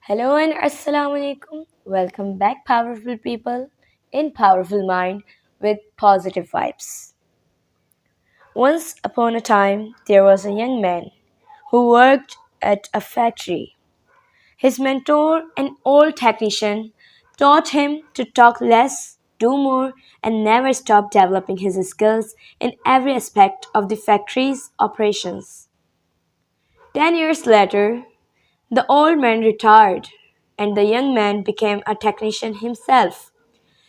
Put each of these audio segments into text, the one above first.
Hello and assalamu alaikum. Welcome back, powerful people in powerful mind with positive vibes. Once upon a time, there was a young man who worked at a factory. His mentor, an old technician, taught him to talk less, do more, and never stop developing his skills in every aspect of the factory's operations. 10 years later, the old man retired, and the young man became a technician himself.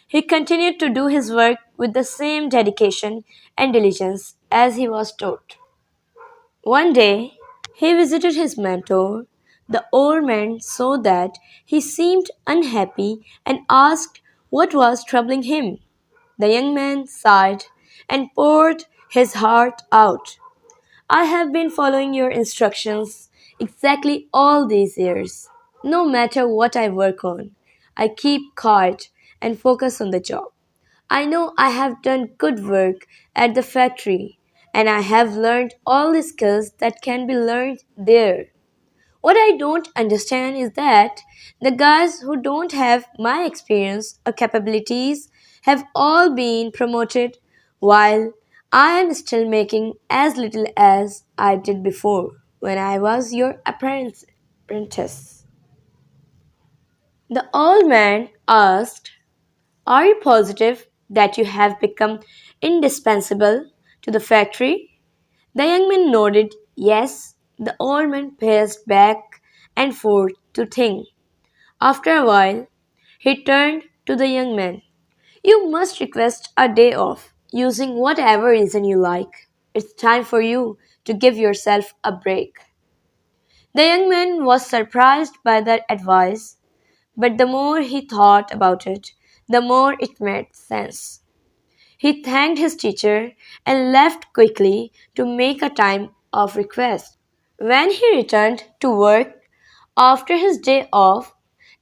He continued to do his work with the same dedication and diligence as he was taught. One day, he visited his mentor. The old man saw that he seemed unhappy and asked what was troubling him. The young man sighed and poured his heart out. I have been following your instructions exactly all these years. No matter what I work on, I keep quiet and focus on the job. I know I have done good work at the factory and I have learned all the skills that can be learned there. What I don't understand is that the guys who don't have my experience or capabilities have all been promoted while I am still making as little as I did before when I was your apprentice. The old man asked, are you positive that you have become indispensable to the factory? The young man nodded yes. The old man paced back and forth to think. After a while, he turned to the young man. You must request a day off, using whatever reason you like. It's time for you to give yourself a break. The young man was surprised by that advice, but the more he thought about it, the more it made sense. He thanked his teacher and left quickly to make a time of request. When he returned to work after his day off,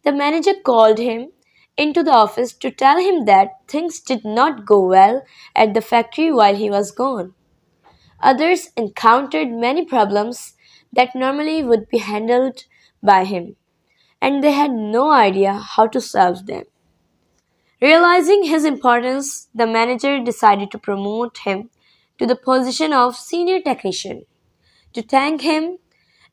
the manager called him into the office to tell him that things did not go well at the factory while he was gone. Others encountered many problems that normally would be handled by him, and they had no idea how to solve them. Realizing his importance, the manager decided to promote him to the position of senior technician. To thank him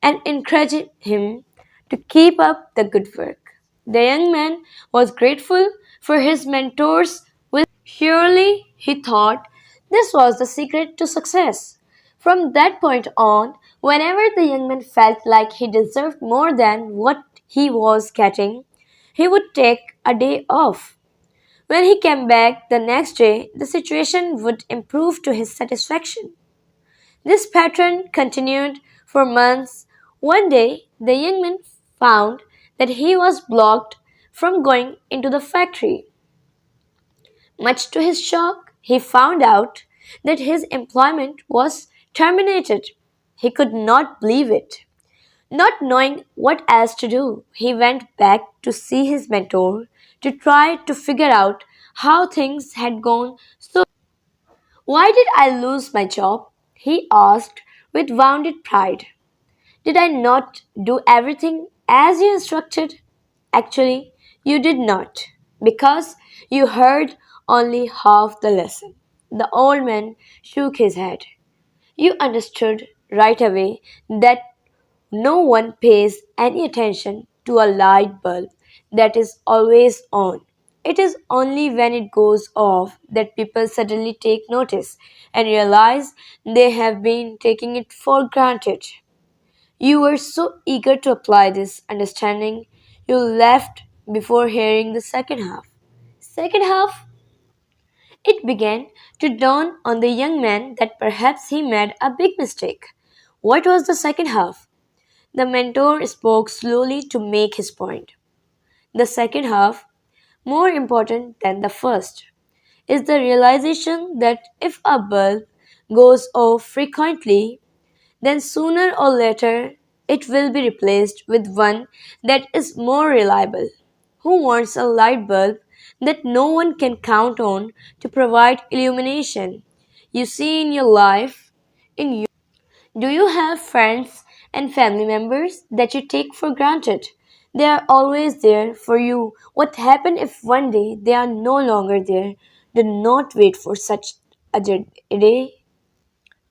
and encourage him to keep up the good work. The young man was grateful for his mentor's wisdom. Surely, he thought, this was the secret to success. From that point on, whenever the young man felt like he deserved more than what he was getting, he would take a day off. When he came back the next day, the situation would improve to his satisfaction. This pattern continued for months. One day, the young man found that he was blocked from going into the factory. Much to his shock, he found out that his employment was terminated. He could not believe it. Not knowing what else to do, he went back to see his mentor to try to figure out how things had gone so. Why did I lose my job? He asked with wounded pride. Did I not do everything as you instructed? Actually, you did not, because you heard only half the lesson. The old man shook his head. You understood right away that no one pays any attention to a light bulb that is always on. It is only when it goes off that people suddenly take notice and realize they have been taking it for granted. You were so eager to apply this understanding, you left before hearing the second half. Second half? It began to dawn on the young man that perhaps he made a big mistake. What was the second half? The mentor spoke slowly to make his point. The second half, more important than the first, is the realization that if a bulb goes off frequently, then sooner or later it will be replaced with one that is more reliable. Who wants a light bulb that no one can count on to provide illumination? You see in your life, in do you have friends and family members that you take for granted? They are always there for you. What happens if one day they are no longer there? Do not wait for such a day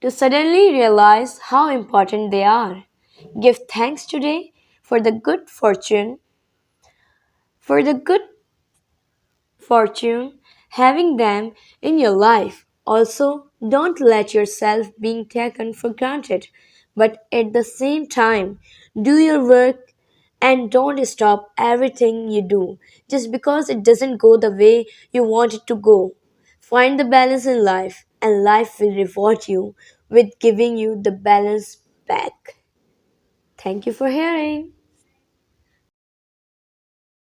to suddenly realize how important they are. Give thanks today for the good fortune, for the good fortune having them in your life. Also, don't let yourself being taken for granted, but at the same time, do your work and don't stop everything you do just because it doesn't go the way you want it to go. Find the balance in life, and life will reward you with giving you the balance back. Thank you for hearing.